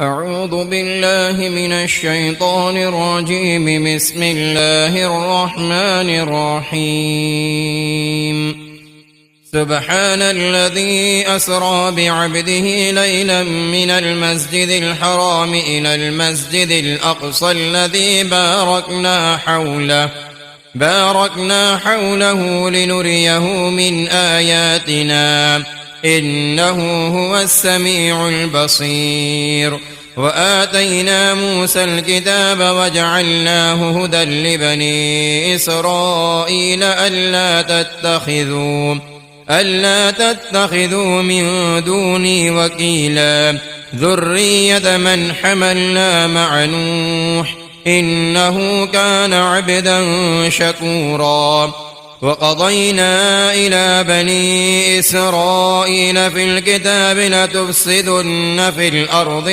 أعوذ بالله من الشيطان الرجيم. بسم الله الرحمن الرحيم. سبحان الذي أسرى بعبده ليلا من المسجد الحرام إلى المسجد الأقصى الذي باركنا حوله لنريه من آياتنا إنه هو السميع البصير. وآتينا موسى الكتاب وجعلناه هدى لبني إسرائيل ألا تتخذوا من دوني وكيلا ذرية من حملنا مع نوح إنه كان عبدا شكورا. وقضينا إلى بني إسرائيل في الكتاب لتفسدن في الأرض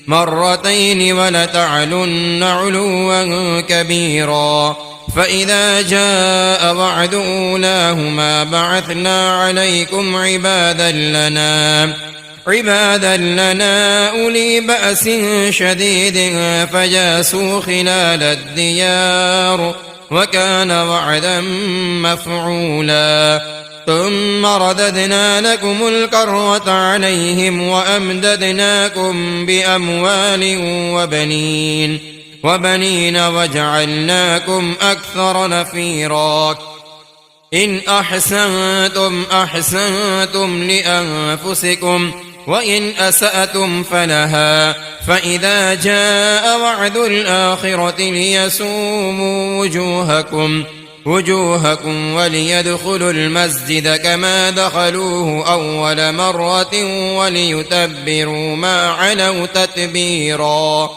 مرتين ولتعلن علوا كبيرا. فإذا جاء وعد أولاهما بعثنا عليكم عبادا لنا أولي بأس شديد فجاسوا خلال الديار وكان وعدا مفعولا. ثم رددنا لكم الكرة عليهم وأمددناكم بأموال وبنين وجعلناكم أكثر نفيرا. إن أحسنتم لأنفسكم وإن أسأتم فلها. فإذا جاء وعد الآخرة ليسوموا وجوهكم وليدخلوا المسجد كما دخلوه أول مرة وليتبروا ما علوا تتبيرا.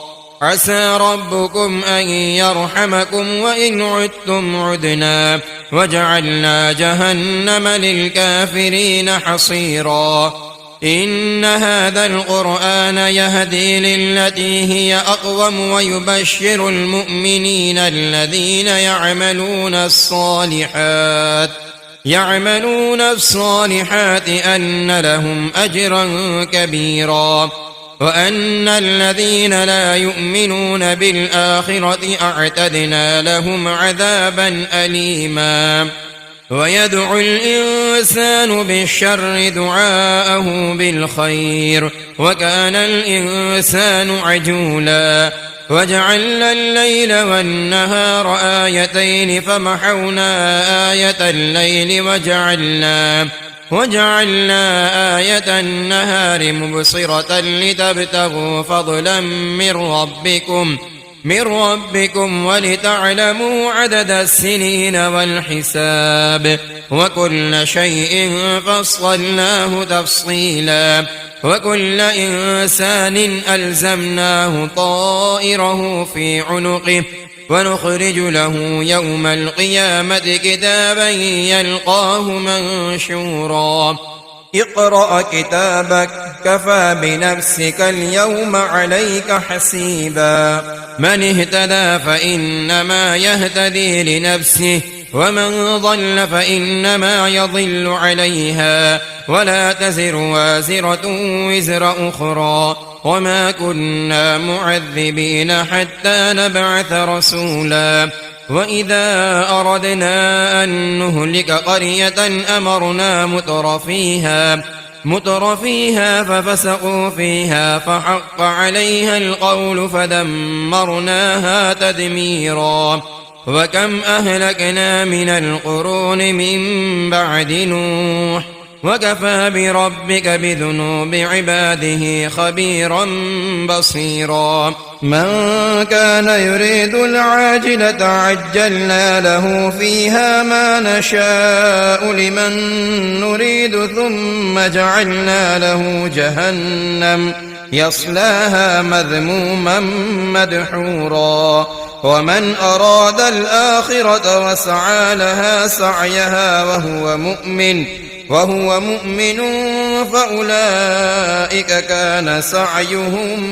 عسى ربكم أن يرحمكم وإن عدتم عدنا وجعلنا جهنم للكافرين حصيرا. إن هذا القرآن يهدي للتي هي أقوم ويبشر المؤمنين الذين يعملون الصالحات أن لهم أجرا كبيرا. وأن الذين لا يؤمنون بالآخرة أعتدنا لهم عذابا أليما. ويدعو الإنسان بالشر دعاءه بالخير وكان الإنسان عجولا. وجعلنا الليل والنهار آيتين فمحونا آية الليل وجعلنا آية النهار مبصرة لتبتغوا فضلا من ربكم ولتعلموا عدد السنين والحساب وكل شيء فصلناه تفصيلا. وكل إنسان ألزمناه طائره في عنقه ونخرج له يوم القيامة كتابا يلقاه منشورا. اقرأ كتابك كفى بنفسك اليوم عليك حسيبا. من اهتدى فإنما يهتدي لنفسه ومن ضل فإنما يضل عليها ولا تزر وازرة وزر أخرى وما كنا معذبين حتى نبعث رسولا. وإذا أردنا أن نهلك قرية أمرنا مترفيها ففسقوا فيها فحق عليها القول فدمرناها تدميرا. وكم أهلكنا من القرون من بعد نوح وكفى بربك بذنوب عباده خبيرا بصيرا. من كان يريد العاجلة عجلنا له فيها ما نشاء لمن نريد ثم جعلنا له جهنم يصلاها مذموما مدحورا. ومن أراد الآخرة وسعى لها سعيها وهو مؤمن فأولئك كان سعيهم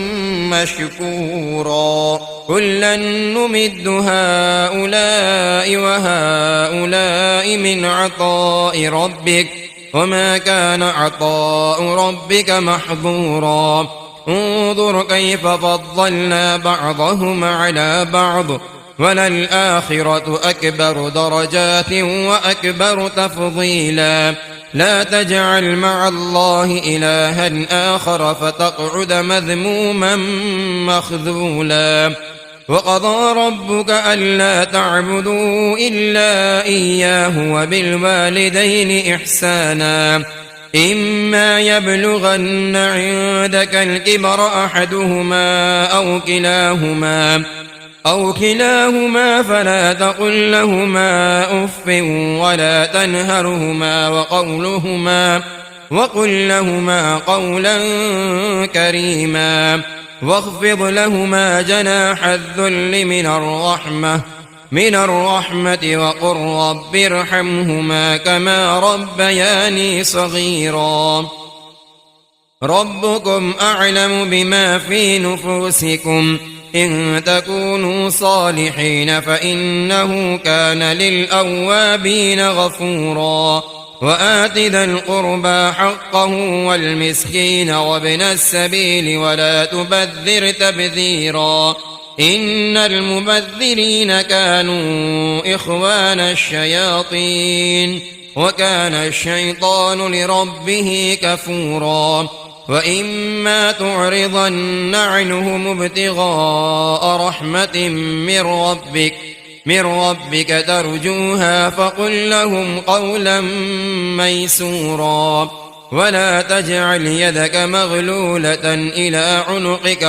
مشكورا. كلا نمد هؤلاء وهؤلاء من عطاء ربك وما كان عطاء ربك محظورا انظر كيف فضلنا بعضهم على بعض وللآخرة أكبر درجات وأكبر تفضيلا لا تجعل مع الله إلها آخر فتقعد مذموما مخذولا وقضى ربك ألا تعبدوا إلا إياه وبالوالدين إحسانا إما يبلغن عندك الكبر أحدهما أو كلاهما فلا تقل لهما أف ولا تنهرهما وقل لهما قولا كريما واخفض لهما جناح الذل من الرحمة وقل رب ارحمهما كما ربياني صغيرا ربكم أعلم بما في نفوسكم إن تكونوا صالحين فإنه كان للأوابين غفورا وآت ذا القربى حقه والمسكين وابن السبيل ولا تبذر تبذيرا إن المبذرين كانوا إخوان الشياطين وكان الشيطان لربه كفورا وإما تعرضن عنهم ابتغاء رحمة من ربك ترجوها فقل لهم قولا ميسورا ولا تجعل يدك مغلولة إلى عنقك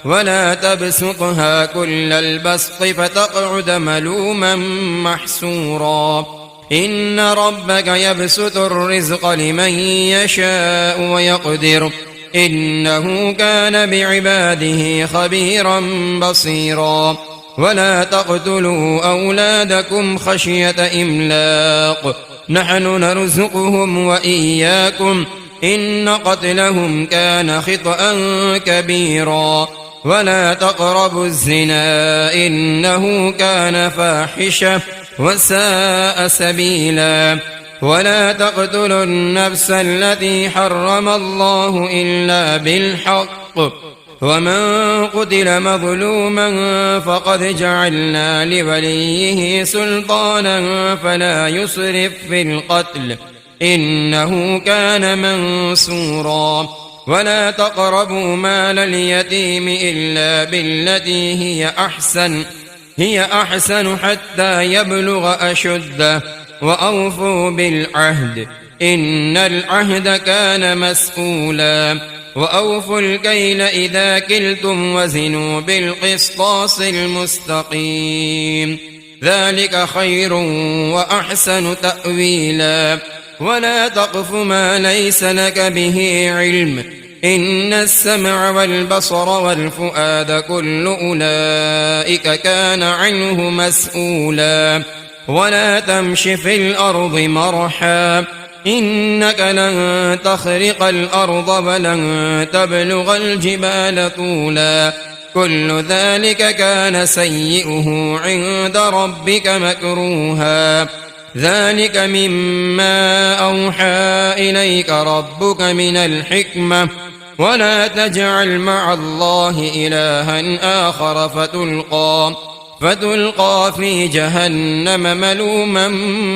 ولا تبسطها كل البسط فتقعد ملوما محسورا إن ربك يبسط الرزق لمن يشاء ويقدر إنه كان بعباده خبيرا بصيرا ولا تقتلوا أولادكم خشية إملاق نحن نرزقهم وإياكم إن قتلهم كان خطأ كبيرا ولا تقربوا الزنا إنه كان فاحشة وساء سبيلا ولا تقتلوا النفس التي حرم الله إلا بالحق ومن قتل مظلوما فقد جعلنا لوليه سلطانا فلا يسرف في القتل إنه كان منصورا ولا تقربوا مال اليتيم إلا بالتي هي أحسن حتى يبلغ أشده وأوفوا بالعهد إن العهد كان مسؤولا وأوفوا الكيل إذا كلتم وزنوا بالقسطاس المستقيم ذلك خير وأحسن تأويلا ولا تقف ما ليس لك به علم إن السمع والبصر والفؤاد كل أولئك كان عنه مسؤولا ولا تمش في الأرض مرحا إنك لن تخرق الأرض ولن تبلغ الجبال طولا كل ذلك كان سيئه عند ربك مكروها ذلك مما أوحى إليك ربك من الحكمة ولا تجعل مع الله إلها آخر فتلقى في جهنم ملوما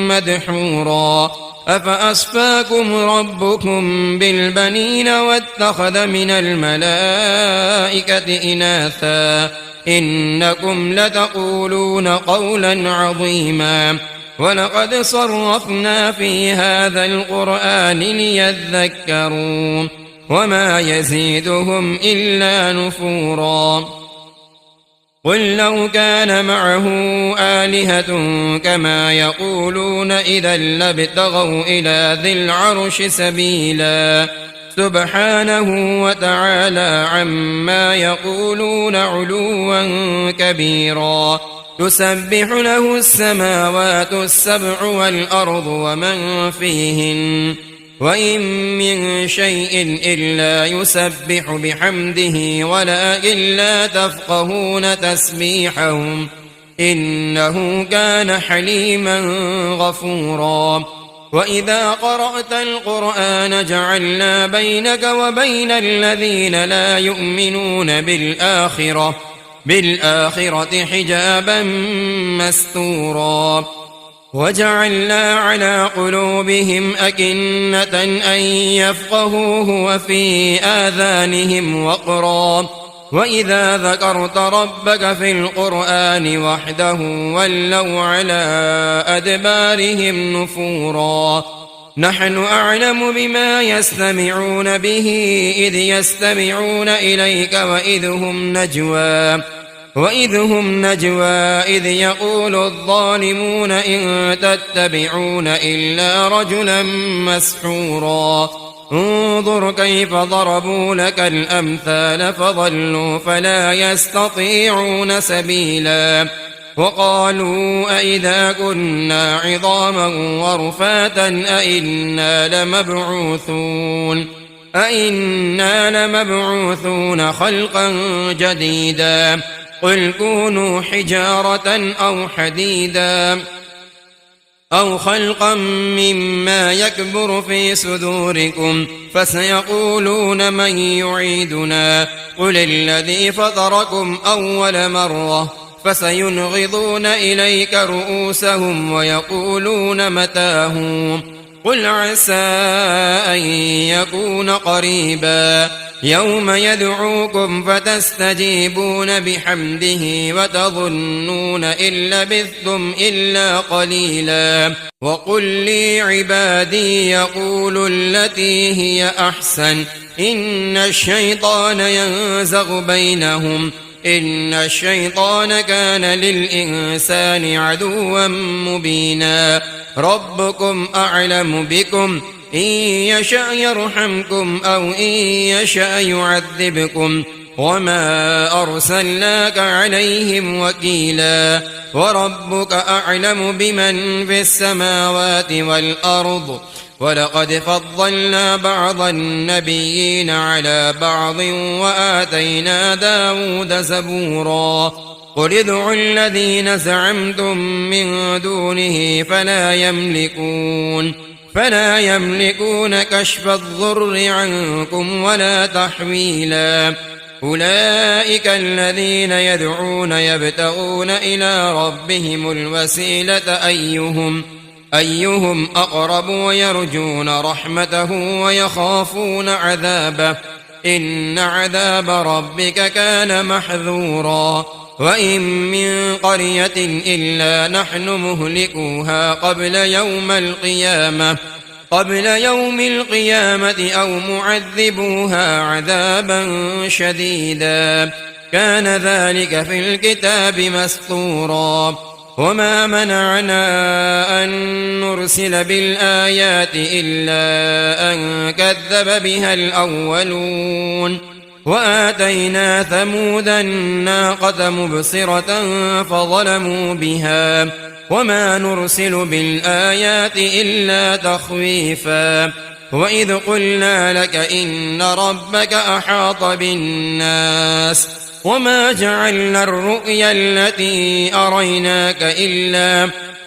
مدحورا أفأصفاكم ربكم بالبنين واتخذ من الملائكة إناثا إنكم لتقولون قولا عظيما ولقد صرفنا في هذا القرآن ليذكروا وما يزيدهم إلا نفورا قل لو كان معه آلهة كما يقولون إذا لابتغوا إلى ذي العرش سبيلا سبحانه وتعالى عما يقولون علوا كبيرا تسبح له السماوات السبع والأرض ومن فيهن وإن من شيء إلا يسبح بحمده ولكن لا تفقهون تسبيحهم إنه كان حليما غفورا وإذا قرأت القرآن جعلنا بينك وبين الذين لا يؤمنون بالآخرة حجابا مستورا وجعلنا على قلوبهم أكنة أن يفقهوه وفي آذانهم وقرا وإذا ذكرت ربك في القرآن وحده ولوا على أدبارهم نفورا نحن أعلم بما يستمعون به إذ يستمعون إليك وإذ هم نجوى إذ يقول الظالمون إن تتبعون إلا رجلا مسحورا انظر كيف ضربوا لك الأمثال فضلوا فلا يستطيعون سبيلا وقالوا أئذا كنا عظاما ورفاتا أئنا لمبعوثون خلقا جديدا قل كونوا حجارة أو حديدا أو خلقا مما يكبر في صدوركم فسيقولون من يعيدنا قل الذي فطركم أول مرة فسينغضون إليك رؤوسهم ويقولون متاه قل عسى أن يكون قريبا يوم يدعوكم فتستجيبون بحمده وتظنون إن لبثتم إلا قليلا وقل لعبادي يقولوا التي هي أحسن إن الشيطان ينزغ بينهم إن الشيطان كان للإنسان عدوا مبينا ربكم أعلم بكم إن يشأ يرحمكم أو إن يشأ يعذبكم وما أرسلناك عليهم وكيلا وربك أعلم بمن في السماوات والأرض ولقد فضلنا بعض النبيين على بعض وآتينا داود زبورا قل ادعوا الذين زعمتم من دونه فلا يملكون كشف الضر عنكم ولا تحويلا أولئك الذين يدعون يبتغون إلى ربهم الوسيلة أيهم أقرب ويرجون رحمته ويخافون عذابه إن عذاب ربك كان محذورا وإن من قرية إلا نحن مهلكوها قبل يوم القيامة أو معذبوها عذابا شديدا كان ذلك في الكتاب مسطورا وما منعنا أن نرسل بالآيات إلا أن كذب بها الأولون وآتينا ثمود الناقة مبصرة فظلموا بها وما نرسل بالآيات إلا تخويفا وإذ قلنا لك إن ربك أحاط بالناس وما جعلنا الرؤيا التي أريناك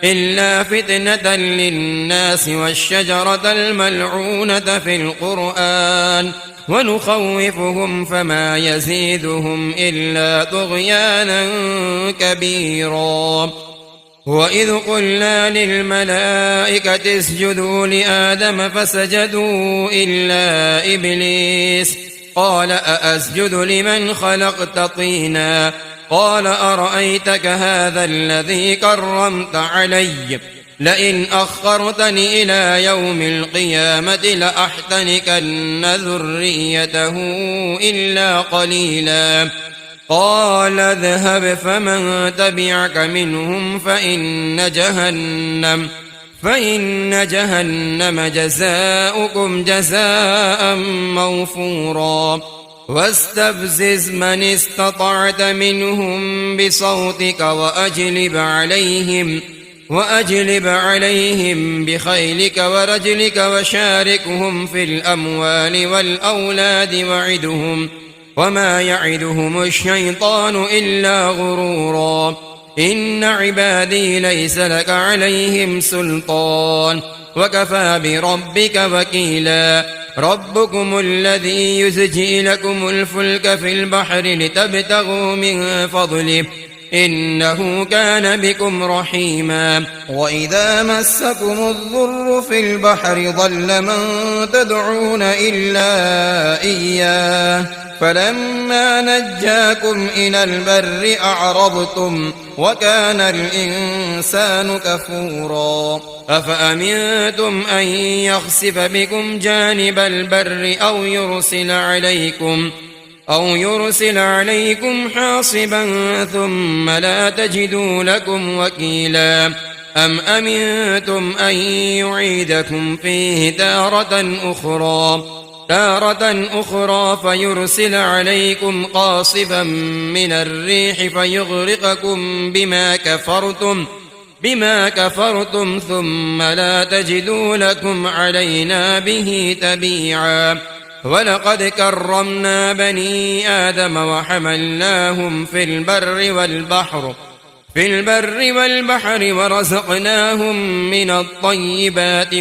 إلا فتنة للناس والشجرة الملعونة في القرآن ونخوفهم فما يزيدهم إلا طغيانا كبيرا وإذ قلنا للملائكة اسجدوا لآدم فسجدوا إلا إبليس قال أأسجد لمن خلقت طينا قال أرأيتك هذا الذي كرمت علي لئن أخرتني إلى يوم القيامة لأحتنكن ذريته إلا قليلا قال اذهب فمن تبعك منهم فإن جهنم جزاؤكم جزاء موفورا واستفزز من استطعت منهم بصوتك وأجلب عليهم بخيلك ورجلك وشاركهم في الأموال والأولاد وعدهم وما يعدهم الشيطان إلا غرورا إن عبادي ليس لك عليهم سلطان وكفى بربك وكيلا ربكم الذي يزجي لكم الفلك في البحر لتبتغوا من فضله إنه كان بكم رحيما وإذا مسكم الضر في البحر ضل من تدعون إلا إياه فلما نجاكم إلى البر أعرضتم وكان الإنسان كفورا أفأمنتم أن يخسف بكم جانب البر أو يرسل عليكم حاصبا ثم لا تجدوا لكم وكيلا أم أمنتم أن يعيدكم فيه تارة أخرى فيرسل عليكم قاصفا من الريح فيغرقكم بما كفرتم ثم لا تجدوا لكم علينا به تبيعا ولقد كرمنا بني آدم وحملناهم في البر والبحر ورزقناهم من الطيبات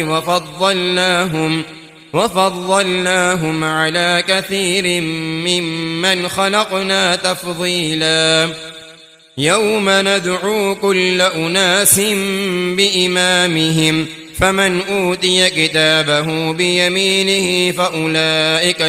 وفضلناهم على كثير ممن خلقنا تفضيلا يوم ندعو كل أناس بإمامهم فمن أوتي كتابه بيمينه فأولئك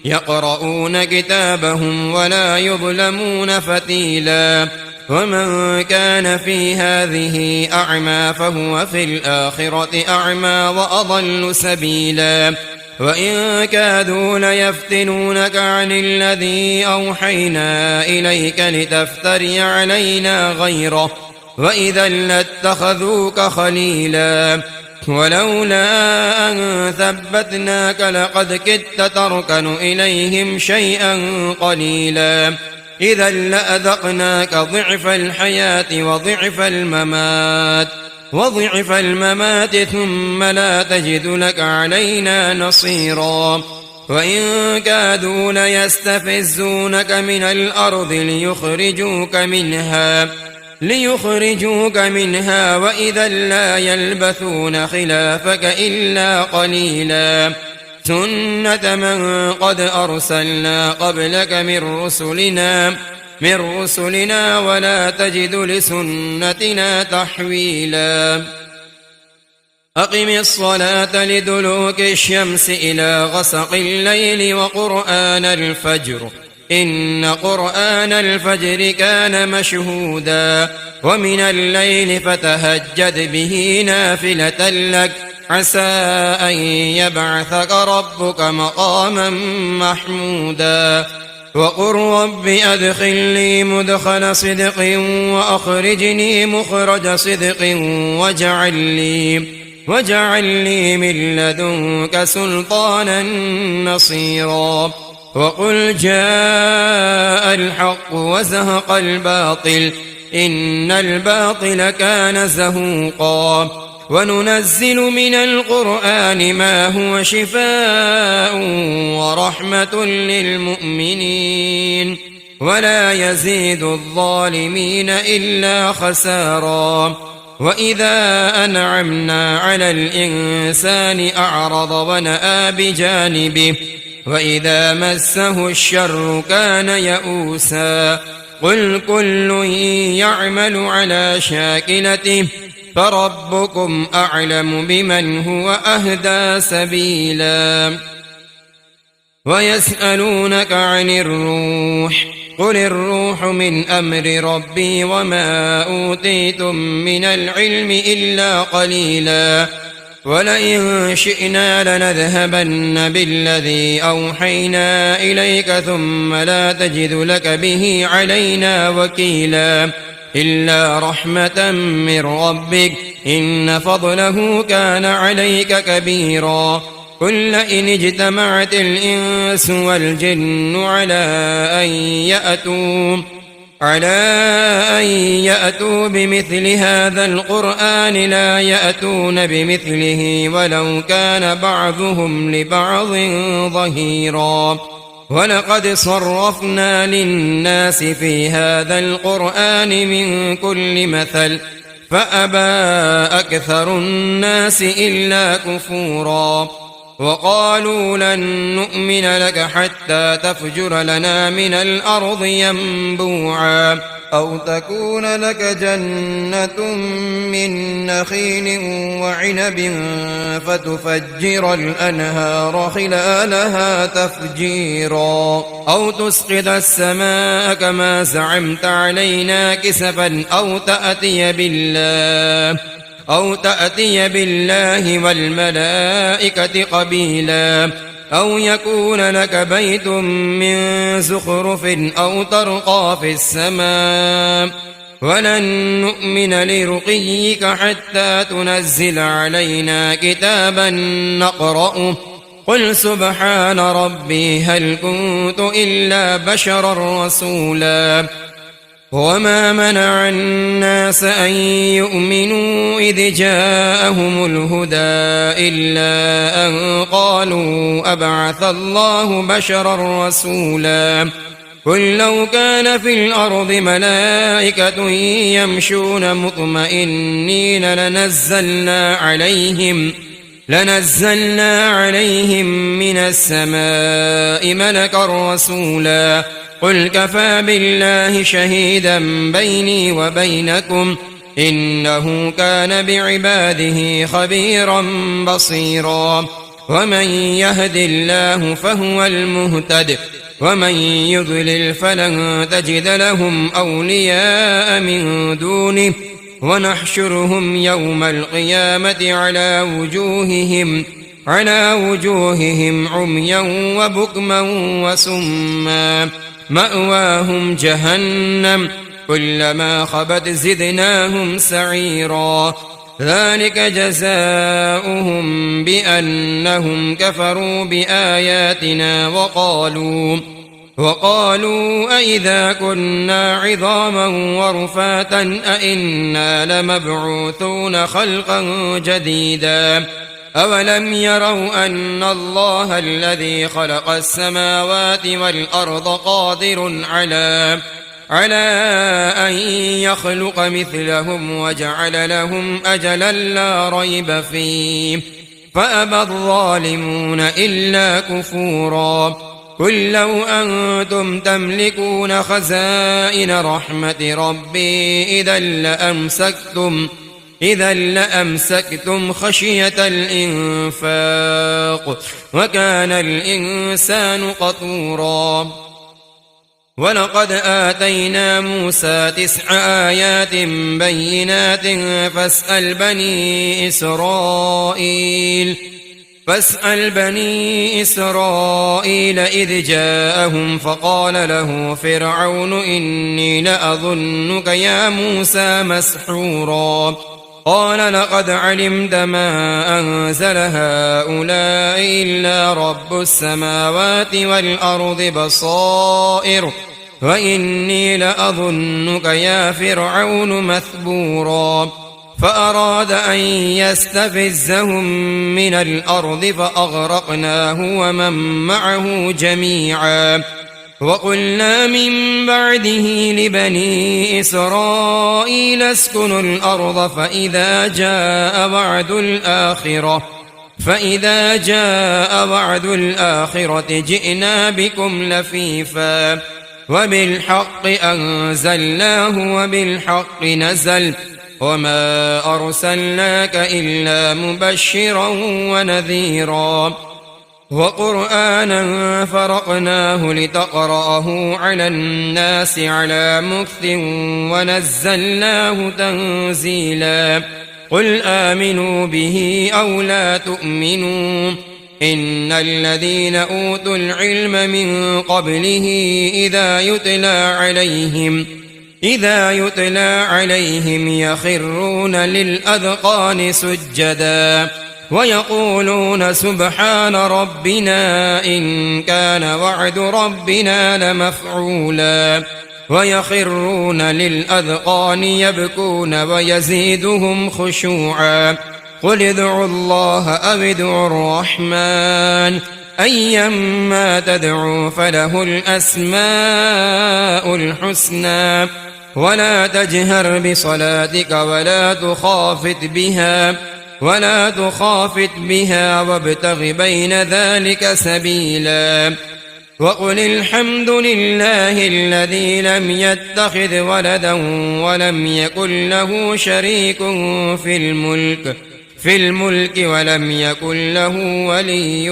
يقرؤون كتابهم ولا يظلمون فتيلا ومن كان في هذه أعمى فهو في الآخرة أعمى وأضل سبيلا وإن كادوا ليفتنونك عن الذي أوحينا إليك لتفتري علينا غيره وإذا لاتخذوك خليلا ولولا أن ثبتناك لقد كدت تركن إليهم شيئا قليلا إذا لأذقناك ضعف الحياة وضعف الممات ثم لا تجد لك علينا نصيرا وإن كادوا ليستفزونك من الأرض ليخرجوك منها وإذا لا يلبثون خلافك إلا قليلا سنة من قد أرسلنا قبلك من رسلنا ولا تجد لسنتنا تحويلا أقم الصلاة لدلوك الشمس إلى غسق الليل وقرآن الفجر إن قرآن الفجر كان مشهودا ومن الليل فتهجد به نافلة لك عسى أن يبعثك ربك مقاما محمودا وقل رب أدخلني مدخل صدق وأخرجني مخرج صدق واجعل لي من لدنك سلطانا نصيرا وقل جاء الحق وزهق الباطل إن الباطل كان زهوقا وننزل من القرآن ما هو شفاء ورحمة للمؤمنين ولا يزيد الظالمين إلا خسارا وإذا أنعمنا على الإنسان أعرض ونأى بجانبه وإذا مسه الشر كان يئوسا قل كل يعمل على شاكلته فربكم أعلم بمن هو أهدى سبيلا ويسألونك عن الروح قل الروح من أمر ربي وما أوتيتم من العلم إلا قليلا ولئن شئنا لنذهبن بالذي أوحينا إليك ثم لا تجد لك به علينا وكيلا إلا رحمة من ربك إن فضله كان عليك كبيرا قل إن اجتمعت الإنس والجن على أن يأتوا بمثل هذا القرآن لا يأتون بمثله ولو كان بعضهم لبعض ظهيرا ولقد صرفنا للناس في هذا القرآن من كل مثل فأبى أكثر الناس إلا كفورا وقالوا لن نؤمن لك حتى تفجر لنا من الأرض ينبوعا أو تكون لك جنة من نخيل وعنب فتفجر الأنهار خلالها تفجيرا أو تسقط السماء كما زعمت علينا كسفا أو تأتي بالله والملائكة قبيلا أو يكون لك بيت من زخرف أو ترقى في السماء ولن نؤمن لرقيك حتى تنزل علينا كتابا نقرأه قل سبحان ربي هل كنت إلا بشرا رسولا وما منع الناس أن يؤمنوا إذ جاءهم الهدى إلا أن قالوا أبعث الله بشرا رسولا قل لو كان في الأرض ملائكة يمشون مطمئنين لنزلنا عليهم من السماء ملكا رسولا قل كفى بالله شهيدا بيني وبينكم إنه كان بعباده خبيرا بصيرا ومن يهد الله فهو المهتد ومن يضلل فلن تجد لهم أولياء من دونه ونحشرهم يوم القيامة على وجوههم عميا وبكما وسما مأواهم جهنم كلما خبت زدناهم سعيرا ذلك جزاؤهم بأنهم كفروا بآياتنا وقالوا أئذا كنا عظاما ورفاتا أئنا لمبعوثون خلقا جديدا أولم يروا أن الله الذي خلق السماوات والأرض قادر على أن يخلق مثلهم وجعل لهم أجلا لا ريب فيه فأبى الظالمون إلا كفورا قل لو أنتم تملكون خزائن رحمة ربي إذا لأمسكتم خشية الإنفاق وكان الإنسان قتورا ولقد آتينا موسى 9 آيات بينات فاسأل بني إسرائيل إذ جاءهم فقال له فرعون إني لأظنك يا موسى مسحورا قال لقد علمت ما أنزل هؤلاء إلا رب السماوات والأرض بصائر وإني لأظنك يا فرعون مثبورا فأراد أن يستفزهم من الأرض فأغرقناه ومن معه جميعا وقلنا من بعده لبني إسرائيل اسكنوا الأرض فإذا جاء وعد الآخرة جئنا بكم لفيفا وبالحق أنزلناه وبالحق نزل وما أرسلناك إلا مبشرا ونذيرا وقرآنا فرقناه لتقرأه على الناس على مكث ونزلناه تنزيلا قل آمنوا به أو لا تؤمنوا إن الذين أوتوا العلم من قبله إذا يتلى عليهم يخرون للأذقان سجدا ويقولون سبحان ربنا إن كان وعد ربنا لمفعولا ويخرون للأذقان يبكون ويزيدهم خشوعا قل ادعوا الله أو ادعوا الرحمن أيما تدعوا فله الأسماء الحسنى ولا تجهر بصلاتك ولا تخافت بها وابتغ بين ذلك سبيلا وقل الحمد لله الذي لم يتخذ ولدا ولم يكن له شريك في الملك ولم يكن له ولي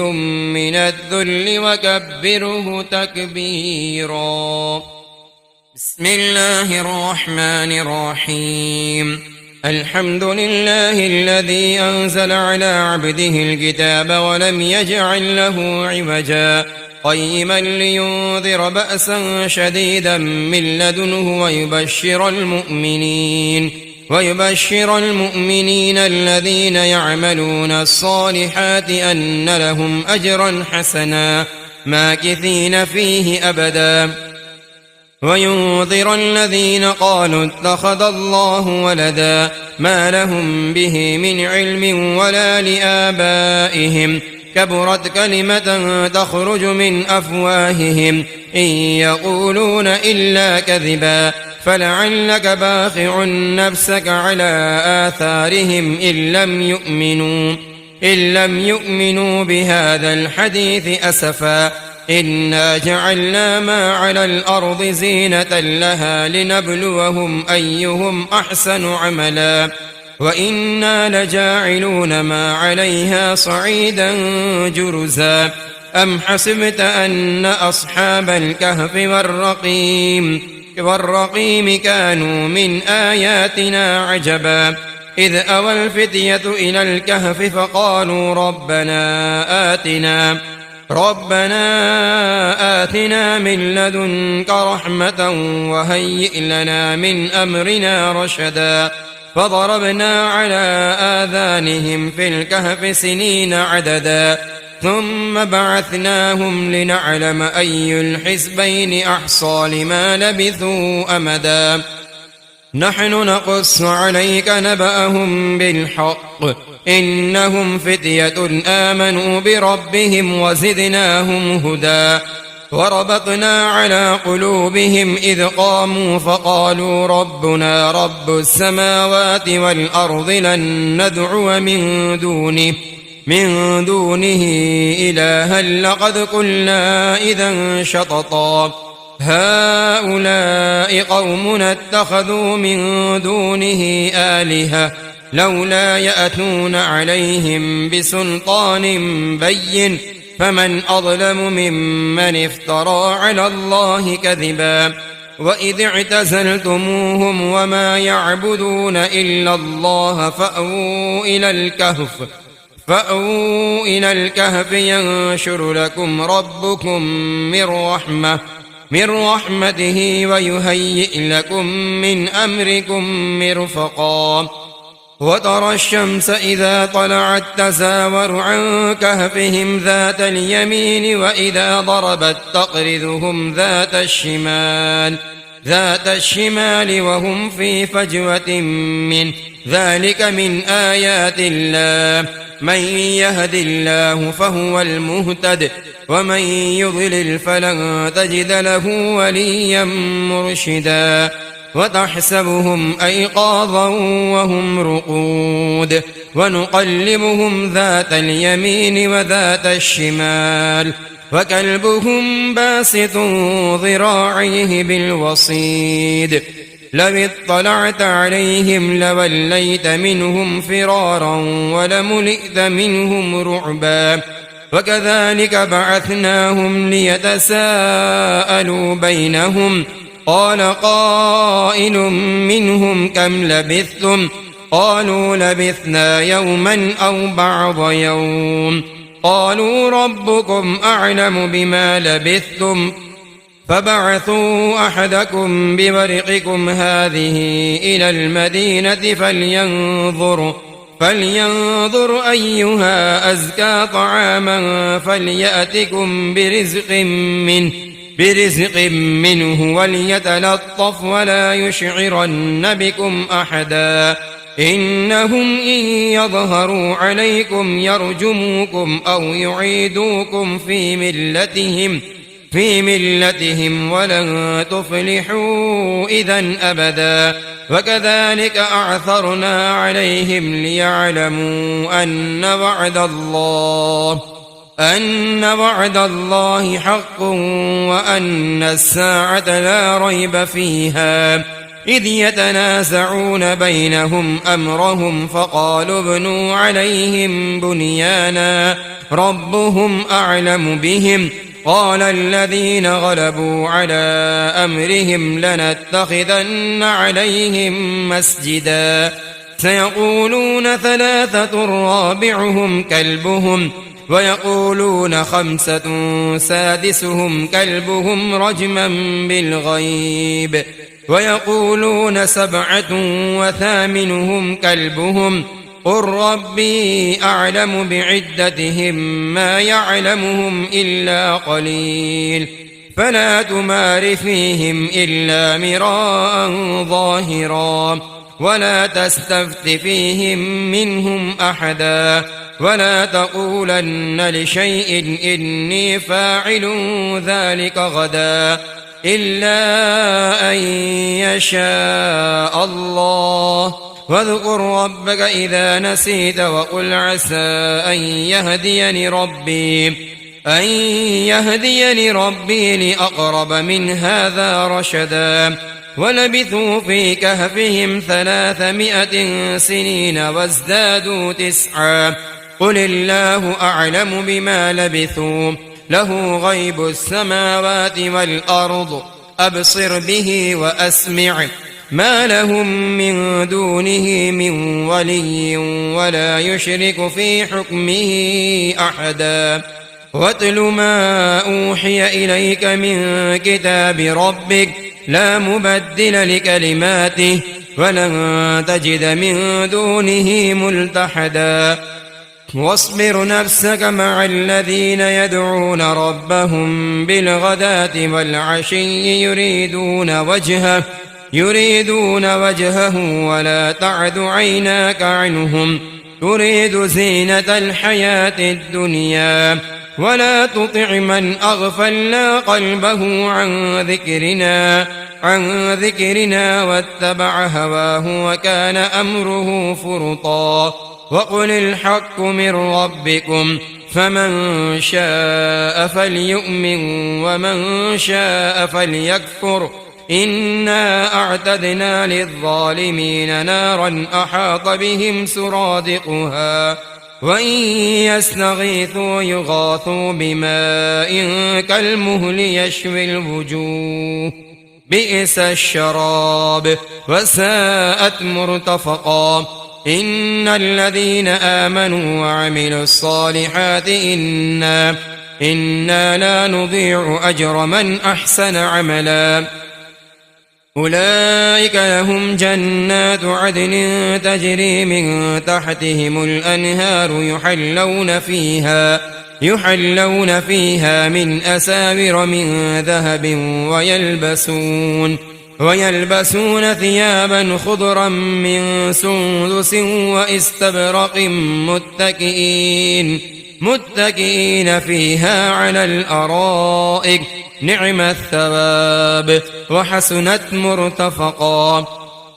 من الذل وكبره تكبيرا. بسم الله الرحمن الرحيم. الحمد لله الذي أنزل على عبده الكتاب ولم يجعل له عوجا قيما لينذر بأسا شديدا من لدنه ويبشر المؤمنين الذين يعملون الصالحات أن لهم أجرا حسنا ماكثين فيه أبدا وينذر الذين قالوا اتخذ الله ولدا ما لهم به من علم ولا لآبائهم كبرت كلمة تخرج من أفواههم إن يقولون إلا كذبا فلعلك باخع نفسك على آثارهم إن لم يؤمنوا بهذا الحديث أسفا إنا جعلنا ما على الأرض زينة لها لنبلوهم أيهم أحسن عملا وإنا لجاعلون ما عليها صعيدا جرزا أم حسبت أن أصحاب الكهف والرقيم كانوا من آياتنا عجبا إذ أوى الفتية إلى الكهف فقالوا ربنا آتنا من لدنك رحمة وهيئ لنا من أمرنا رشدا فضربنا على آذانهم في الكهف سنين عددا ثم بعثناهم لنعلم أي الحزبين أحصى لما لبثوا أمدا نحن نقص عليك نبأهم بالحق إنهم فتية آمنوا بربهم وزدناهم هدى وربطنا على قلوبهم إذ قاموا فقالوا ربنا رب السماوات والأرض لن ندعو من دونه إلها لقد قلنا إذا شططا هؤلاء قومنا اتخذوا من دونه آلهة لولا يأتون عليهم بسلطان بين فمن أظلم ممن افترى على الله كذبا وإذ اعتزلتموهم وما يعبدون إلا الله فأووا إلى الكهف ينشر لكم ربكم من رحمته ويهيئ لكم من أمركم مرفقا وترى الشمس إذا طلعت تزاور عن كهفهم ذات اليمين وإذا ضربت تقرضهم ذات الشمال وهم في فجوة منه ذلك من آيات الله من يهد الله فهو المهتد ومن يضلل فلن تجد له وليا مرشدا وتحسبهم أيقاظا وهم رقود ونقلبهم ذات اليمين وذات الشمال وكلبهم باسط ذراعيه بالوصيد لو اطلعت عليهم لوليت منهم فرارا ولملئت منهم رعبا وكذلك بعثناهم ليتساءلوا بينهم قال قائل منهم كم لبثتم قالوا لبثنا يوما أو بعض يوم قالوا ربكم أعلم بما لبثتم فبعثوا أحدكم بورقكم هذه إلى المدينة فلينظر أيها أزكى طعاما فليأتكم برزق منه وليتلطف ولا يشعرن بكم أحدا إنهم إن يظهروا عليكم يرجموكم أو يعيدوكم في في ملتهم ولن تفلحوا إذا أبدا. وكذلك أعثرنا عليهم ليعلموا أن وعد الله حق وأن الساعة لا ريب فيها، إذ يتنازعون بينهم أمرهم فقالوا ابنوا عليهم بنيانا ربهم أعلم بهم. قال الذين غلبوا على أمرهم لنتخذن عليهم مسجدا. سيقولون ثلاثة رابعهم كلبهم ويقولون خمسة سادسهم كلبهم رجما بالغيب ويقولون سبعة وثامنهم كلبهم قل ربي أعلم بعدتهم ما يعلمهم إلا قليل فلا تمار فيهم إلا مراء ظاهرا ولا تستفت فيهم منهم أحدا ولا تقولن لشيء إني فاعل ذلك غدا إلا أن يشاء الله. واذكر ربك إذا نسيت وقل عسى أن يهديني ربي لأقرب من هذا رشدا. ولبثوا في كهفهم 300 سنين وازدادوا 9 قل الله أعلم بما لبثوا له غيب السماوات والأرض أبصر به وأسمع ما لهم من دونه من ولي ولا يشرك في حكمه أحدا. واتل ما أوحي إليك من كتاب ربك لا مبدل لكلماته ولن تجد من دونه ملتحدا. واصبر نفسك مع الذين يدعون ربهم بالغداة والعشي يريدون وجهه ولا تعد عيناك عنهم تريد زينة الحياة الدنيا ولا تطع من أغفلنا قلبه عن ذكرنا واتبع هواه وكان أمره فرطا. وقل الحق من ربكم فمن شاء فليؤمن ومن شاء فليكفر إنا أعتدنا للظالمين نارا أحاط بهم سرادقها وإن يستغيثوا يغاثوا بماء كالمهل يشوي الوجوه بئس الشراب وساءت مرتفقا. إن الذين آمنوا وعملوا الصالحات إنا لا نضيع أجر من أحسن عملا. أولئك لهم جنات عدن تجري من تحتهم الأنهار يحلون فيها من أساور من ذهب ويلبسون ثيابا خضرا من سندس واستبرق متكئين فيها على الأرائك نعم الثواب وحسنت مرتفقا.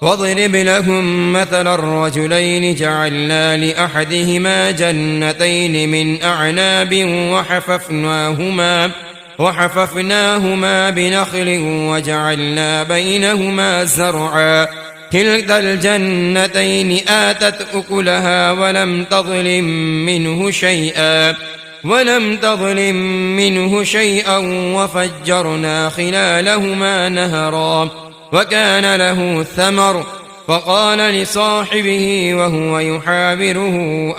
واضرب لهم مثل الرجلين جعلنا لأحدهما جنتين من أعناب وحففناهما بنخل وجعلنا بينهما زرعا كلتا الجنتين آتت أكلها ولم تظلم منه شيئا وفجرنا خلالهما نهرا وكان له ثمر فقال لصاحبه وهو يحاوره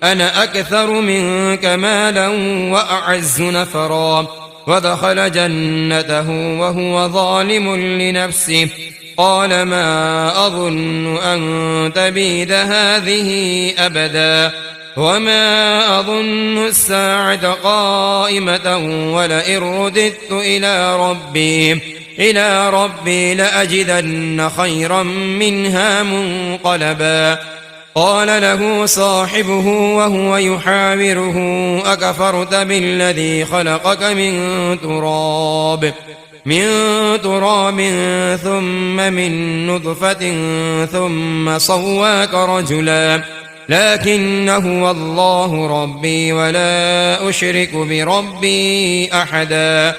أنا أكثر منك مالا وأعز نفرا. ودخل جنته وهو ظالم لنفسه قال ما أظن أن تبيد هذه أبدا وما أظن الساعة قائمة ولئن رددت إلى ربي لأجدن خيرا منها منقلبا. قال له صاحبه وهو يحاوره أكفرت بالذي خلقك من تراب ثم من نطفة ثم صواك رجلا لكن هو الله ربي ولا أشرك بربي أحدا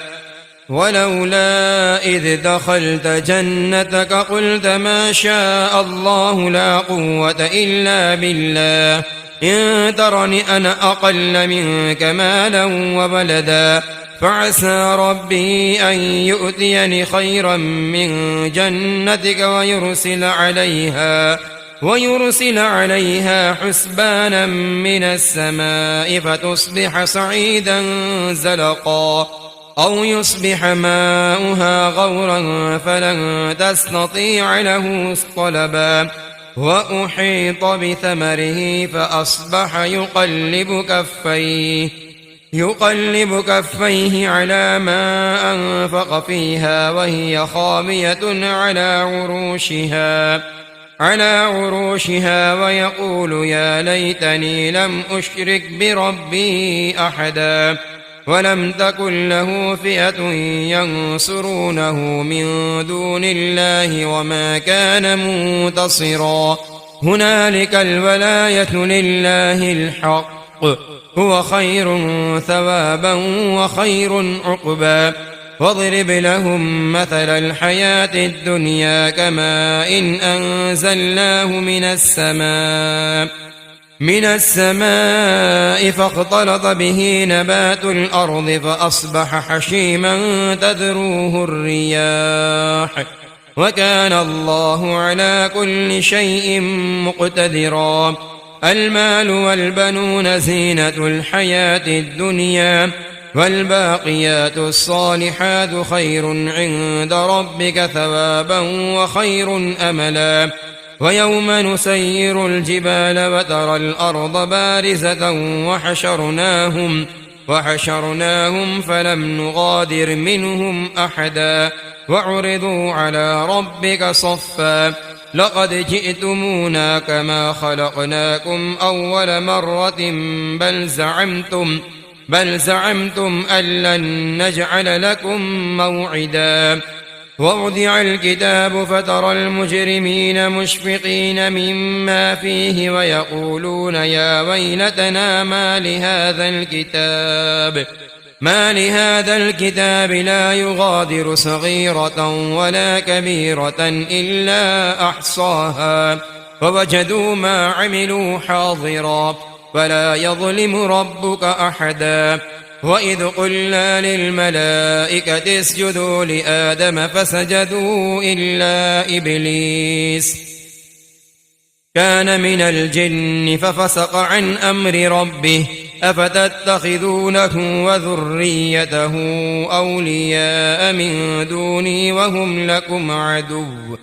ولولا إذ دخلت جنتك قلت ما شاء الله لا قوة إلا بالله إن ترني أنا أقل منك مالا وولدا فعسى ربي أن يؤتيني خيرا من جنتك ويرسل عليها حسبانا من السماء فتصبح صعيدا زلقا أو يصبح ماؤها غورا فلن تستطيع له طلبا وأحيط بثمره فأصبح يقلب كفيه على ما أنفق فيها وهي خاوية على عروشها ويقول يا ليتني لم أشرك بربي أحدا ولم تكن له فئة ينصرونه من دون الله وما كان منتصرا هنالك الولاية لله الحق هو خير ثوابا وخير عقبا واضرب لهم مثل الحياة الدنيا كماء إن أنزلناه من السماء فاختلط به نبات الأرض فأصبح حشيما تذروه الرياح وكان الله على كل شيء مقتدرا المال والبنون زينة الحياة الدنيا والباقيات الصالحات خير عند ربك ثوابا وخير أملا ويوم نسير الجبال وترى الأرض بارزة وحشرناهم فلم نغادر منهم أحدا وعرضوا على ربك صفا لقد جئتمونا كما خلقناكم أول مرة بل زعمتم أن لن نجعل لكم موعدا ووضع الكتاب فترى المجرمين مشفقين مما فيه ويقولون يا ويلتنا ما لهذا الكتاب لا يغادر صغيرة ولا كبيرة إلا أحصاها ووجدوا ما عملوا حاضرا ولا يظلم ربك أحدا وإذ قلنا للملائكة اسجدوا لآدم فسجدوا إلا إبليس كان من الجن ففسق عن أمر ربه أفتتخذونه وذريته أولياء من دوني وهم لكم عدو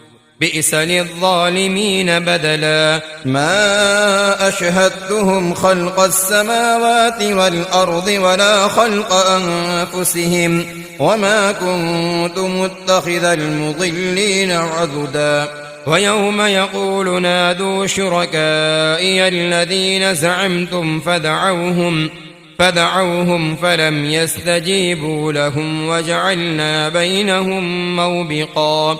بئس للظالمين بدلا ما أشهدتهم خلق السماوات والأرض ولا خلق أنفسهم وما كنت متخذ المضلين عضدا ويوم يقول نادوا شركائي الذين زعمتم فدعوهم فلم يستجيبوا لهم وجعلنا بينهم موبقا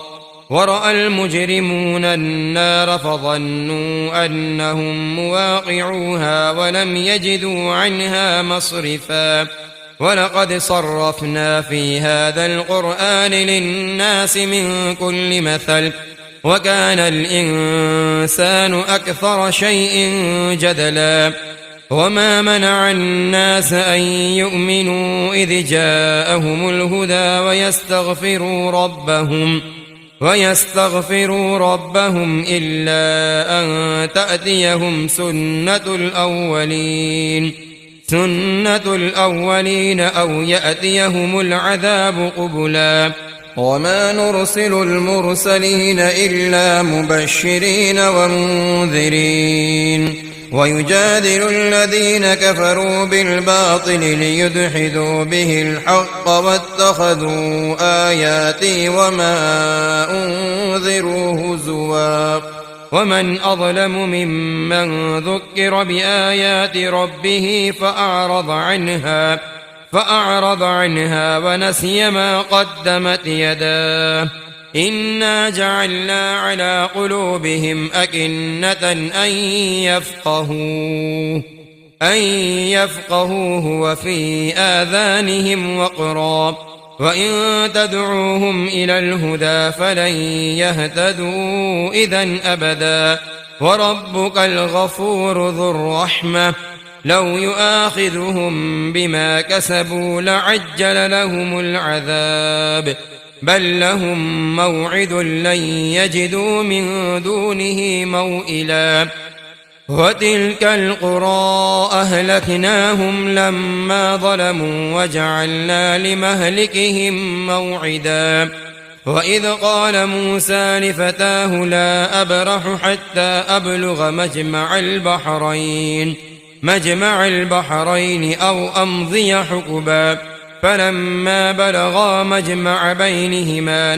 ورأى المجرمون النار فظنوا أنهم مواقعوها ولم يجدوا عنها مصرفا ولقد صرفنا في هذا القرآن للناس من كل مثل وكان الإنسان أكثر شيء جدلا وما منع الناس أن يؤمنوا إذ جاءهم الهدى ويستغفروا ربهم إلا أن تأتيهم سنة الأولين أو يأتيهم العذاب قبلا وما نرسل المرسلين إلا مبشرين ومنذرين ويجادل الذين كفروا بالباطل ليدحضوا به الحق واتخذوا آياتي وما أنذروا هزوا ومن أظلم ممن ذكر بآيات ربه فأعرض عنها ونسي ما قدمت يداه إنا جعلنا على قلوبهم أكنة أن يفقهوه وفي آذانهم وقرا وإن تدعوهم إلى الهدى فلن يهتدوا إذن أبدا وربك الغفور ذو الرحمة لو يؤاخذهم بما كسبوا لعجل لهم العذاب بل لهم موعد لن يجدوا من دونه موئلا وتلك القرى أهلكناهم لما ظلموا وجعلنا لمهلكهم موعدا وإذ قال موسى لفتاه لا أبرح حتى أبلغ مجمع البحرين أو أمضي حقبا فلما بلغا مجمع بينهما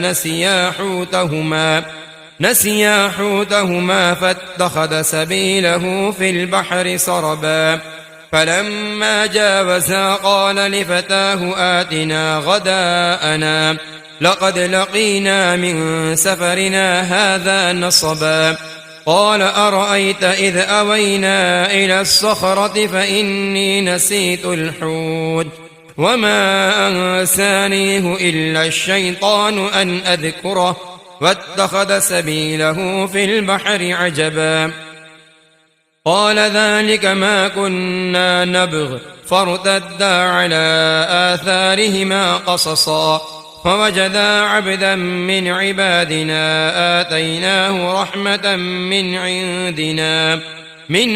نسيا حوتهما فاتخذ سبيله في البحر سربا فلما جاوزا قال لفتاه آتنا غداءنا لقد لقينا من سفرنا هذا نصبا قال أرأيت إذ أوينا إلى الصخرة فإني نسيت الحوت وما أنسانيه إلا الشيطان أن أذكره واتخذ سبيله في البحر عجبا قال ذلك ما كنا نبغ فارتدا على آثارهما قصصا فوجدا عبدا من عبادنا آتيناه رحمة من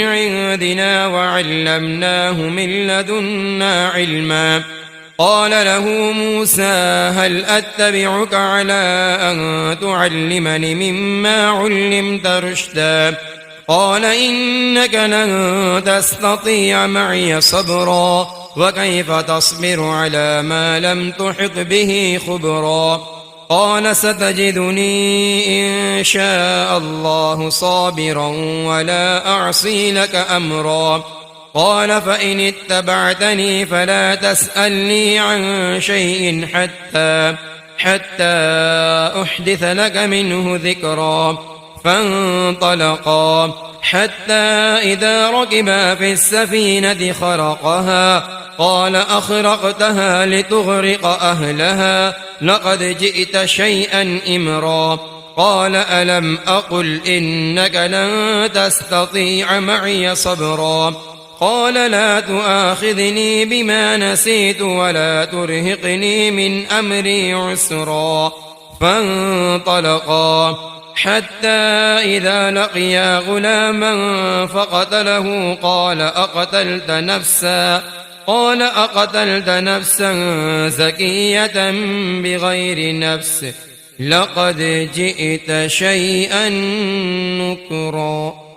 عندنا وعلمناه من لدنا علما قال له موسى هل أتبعك على أن تعلمني مما علمت رشدا قال إنك لن تستطيع معي صبرا وكيف تصبر على ما لم تحط به خبرا قال ستجدني إن شاء الله صابرا ولا أعصي لك أمرا قال فإن اتبعتني فلا تسألني عن شيء حتى أحدث لك منه ذكرا فانطلقا حتى إذا ركبا في السفينة خرقها قال أخرقتها لتغرق أهلها لقد جئت شيئا إمرا قال ألم أقل إنك لن تستطيع معي صبرا قال لا تؤاخذني بما نسيت ولا ترهقني من أمري عسرا فانطلقا حتى إذا لقيا غلاما فقتله قال أقتلت نفسا زكية بغير نفس لقد جئت شيئا نكرا